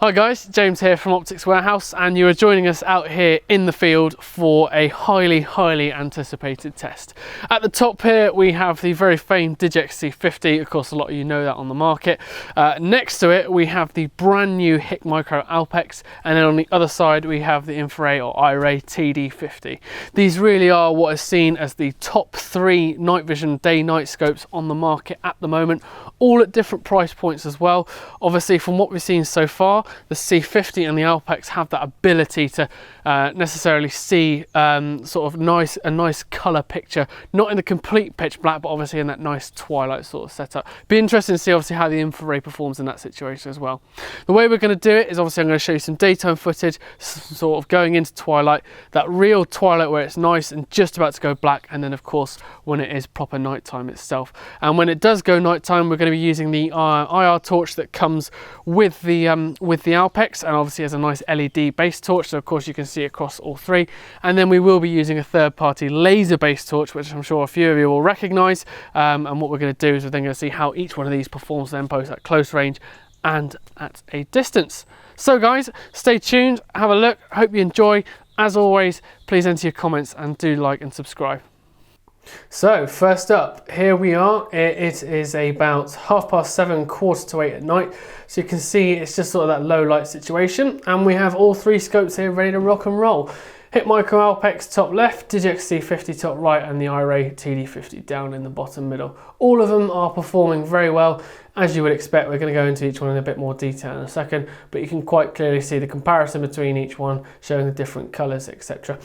Hi guys, James here from Optics Warehouse, and you are joining us out here in the field for a highly anticipated test. At the top here we have the very famed Digex C50, of course a lot of you know that on the market. Next to it we have the brand new HIKMICRO Alpex, and then on the other side we have the infrared or Iray TD50. These really are what is seen as the top three night vision day-night scopes on the market at the moment, all at different price points as well. Obviously from what we've seen so far, the C50 and the Alpex have that ability to necessarily see sort of a nice colour picture, not in the complete pitch black, but obviously in that nice twilight sort of setup. Be interesting to see obviously how the infrared performs in that situation as well. The way we're going to do it is obviously I'm going to show you some daytime footage, sort of going into twilight, that real twilight where it's nice and just about to go black, and then of course when it is proper nighttime itself. And when it does go nighttime, we're going to be using the IR torch that comes with the Alpex, and obviously has a nice LED base torch, so of course you can see across all three. And then we will be using a third-party laser based torch, which I'm sure a few of you will recognize. And what we're going to do is we're then going to see how each one of these performs then both at close range and at a distance. So guys, stay tuned, have a look, hope you enjoy. As always, please enter your comments and do like and subscribe. So first up, here we are. It is about 7:30, 7:45 at night. So you can see it's just sort of that low light situation, and we have all three scopes here ready to rock and roll. HIKMICRO Alpex top left, Digex C50 top right, and the Iray TD50 down in the bottom middle. All of them are performing very well, as you would expect. We're going to go into each one in a bit more detail in a second, but you can quite clearly see the comparison between each one, showing the different colours, etc.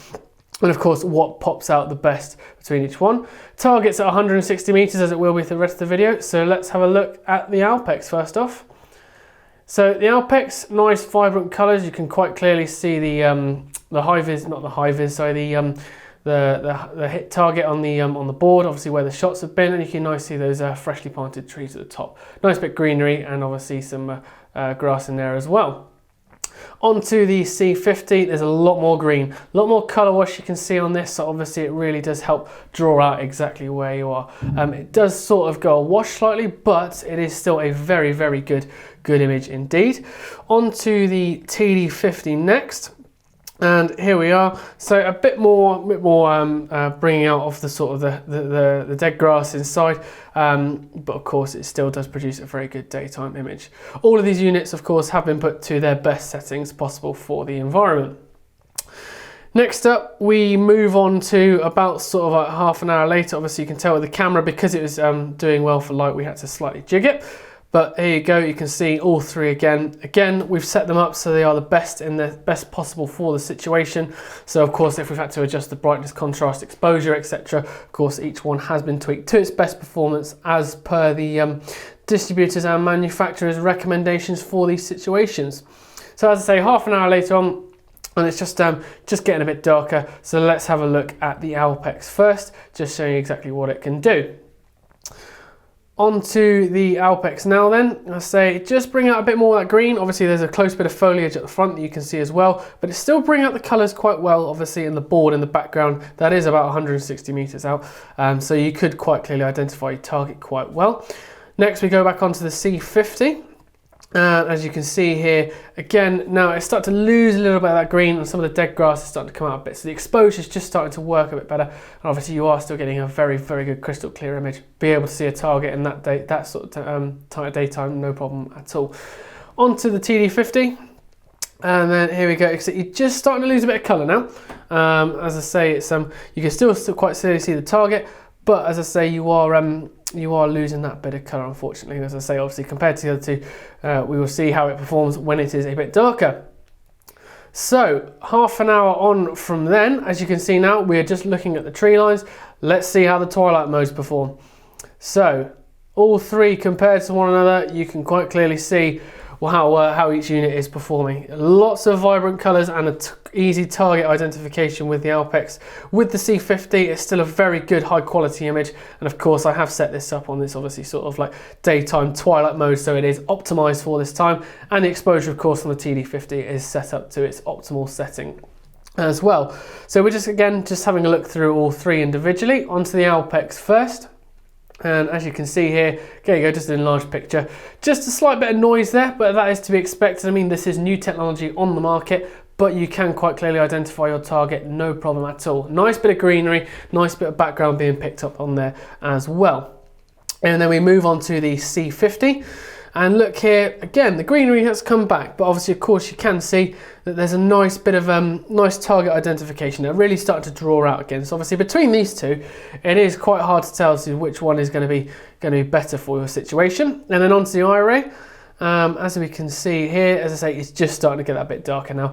And of course what pops out the best between each one. Target's at 160 meters, as it will be for the rest of the video. So let's have a look at the Alpex first off. So the Alpex, nice vibrant colors. You can quite clearly see the high vis, not the high vis, sorry, the hit target on the board, obviously where the shots have been, and you can nicely see those freshly planted trees at the top. Nice bit of greenery, and obviously some grass in there as well. Onto the C50, there's a lot more green, a lot more colour wash you can see on this, so obviously it really does help draw out exactly where you are. It does sort of go awash slightly, but it is still a very good image indeed. Onto the TD50 next. And here we are, so a bit more bringing out of the sort of the dead grass inside, but of course it still does produce a very good daytime image. All of these units of course have been put to their best settings possible for the environment. Next up we move on to about sort of like half an hour later. Obviously you can tell with the camera, because it was doing well for light, we had to slightly jig it. But here you go, you can see all three again. Again, we've set them up so they are the best in the best possible for the situation. So of course, if we've had to adjust the brightness, contrast, exposure, etc., of course, each one has been tweaked to its best performance as per the distributors and manufacturers' recommendations for these situations. So as I say, half an hour later on, and it's just getting a bit darker. So let's have a look at the Alpex first, just showing you exactly what it can do. Onto the Alpex now then. I say just bring out a bit more of that green. Obviously there's a close bit of foliage at the front that you can see as well, but it still bring out the colours quite well, obviously in the board in the background. That is about 160 meters out, so you could quite clearly identify your target quite well. Next we go back onto the C50. As you can see here, again, now it's starting to lose a little bit of that green, and some of the dead grass is starting to come out a bit. So the exposure is just starting to work a bit better. And obviously you are still getting a very good crystal clear image. Be able to see a target in that sort of daytime, no problem at all. Onto the TD50. And then here we go. So you're just starting to lose a bit of colour now. As I say, it's you can still quite clearly see the target, but as I say, you are losing that bit of colour, unfortunately. As I say, obviously compared to the other two, we will see how it performs when it is a bit darker. So half an hour on from then, as you can see now, we are just looking at the tree lines. Let's see how the twilight modes perform. So all three compared to one another, you can quite clearly see how each unit is performing. Lots of vibrant colours and an easy target identification with the Alpex. With the C50, it's still a very good high quality image, and of course I have set this up on this obviously sort of like daytime twilight mode, so it is optimized for this time, and the exposure of course on the TD50 is set up to its optimal setting as well. So we're just having a look through all three individually. Onto the Alpex first. And as you can see here, there you go, just an enlarged picture. Just a slight bit of noise there, but that is to be expected. I mean, this is new technology on the market, but you can quite clearly identify your target, no problem at all. Nice bit of greenery, nice bit of background being picked up on there as well. And then we move on to the C50. And look here, again, the greenery has come back, but obviously, of course, you can see that there's a nice bit of nice target identification. They're really starting to draw out again. So obviously, between these two, it is quite hard to tell which one is going to be better for your situation. And then onto the Iray. As we can see here, as I say, it's just starting to get that bit darker now.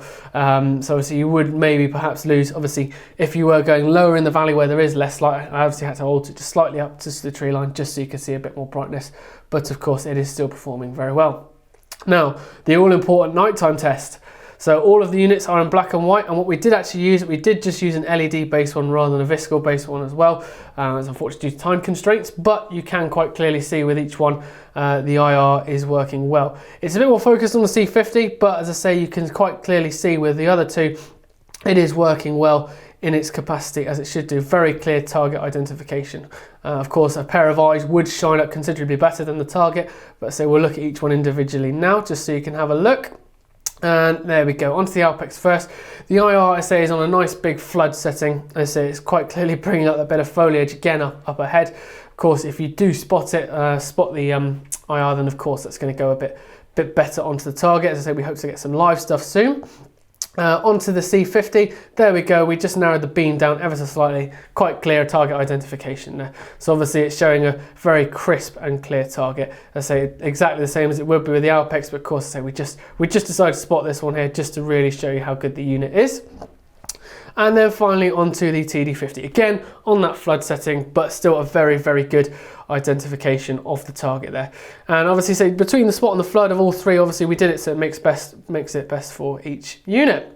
So obviously you would maybe perhaps lose, obviously, if you were going lower in the valley where there is less light. I obviously had to alter it just slightly up to the tree line just so you can see a bit more brightness. But of course, it is still performing very well. Now, the all-important nighttime test. So all of the units are in black and white, and what we did actually use, we did just use an LED based one rather than a Viscal based one as well, as unfortunately due to time constraints, but you can quite clearly see with each one the IR is working well. It's a bit more focused on the C50, but as I say, you can quite clearly see with the other two, it is working well in its capacity as it should do. Very clear target identification. Of course, a pair of eyes would shine up considerably better than the target, but so we'll look at each one individually now just so you can have a look. And there we go, onto the Alpex first. The IR, I say, is on a nice big flood setting. I say it's quite clearly bringing up a bit of foliage again up ahead. Of course, if you do spot it, spot the IR, then of course that's going to go a bit better onto the target. As I say, we hope to get some live stuff soon. Onto the C50, there we go, we just narrowed the beam down ever so slightly, quite clear target identification there. So obviously it's showing a very crisp and clear target. I say exactly the same as it would be with the Alpex, but of course I say we just decided to spot this one here just to really show you how good the unit is. And then finally onto the TD50, again on that flood setting, but still a very, very good identification of the target there. And obviously, say between the spot and the flood of all three, obviously we did it so it makes it best for each unit.